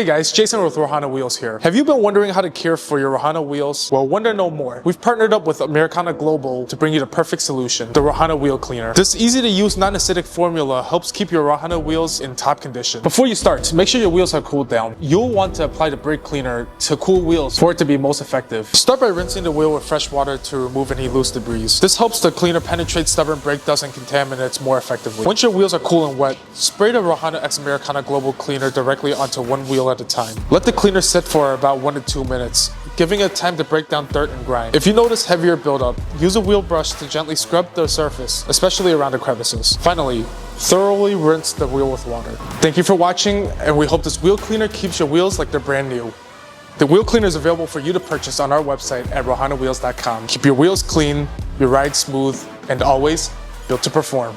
Hey guys, Jason with Rohana Wheels here. Have you been wondering how to care for your Rohana wheels? Well, wonder no more. We've partnered up with Americana Global to bring you the perfect solution, the Rohana Wheel Cleaner. This easy to use non-acidic formula helps keep your Rohana wheels in top condition. Before you start, make sure your wheels are cooled down. You'll want to apply the brake cleaner to cool wheels for it to be most effective. Start by rinsing the wheel with fresh water to remove any loose debris. This helps the cleaner penetrate stubborn brake dust and contaminants more effectively. Once your wheels are cool and wet, spray the Rohana X Americana Global Cleaner directly onto one wheel at a time. Let the cleaner sit for about 1 to 2 minutes, giving it time to break down dirt and grime. If you notice heavier buildup, use a wheel brush to gently scrub the surface, especially around the crevices. Finally, thoroughly rinse the wheel with water. Thank you for watching, and we hope this wheel cleaner keeps your wheels like they're brand new. The wheel cleaner is available for you to purchase on our website at rohanawheels.com. Keep your wheels clean, your ride smooth, and always built to perform.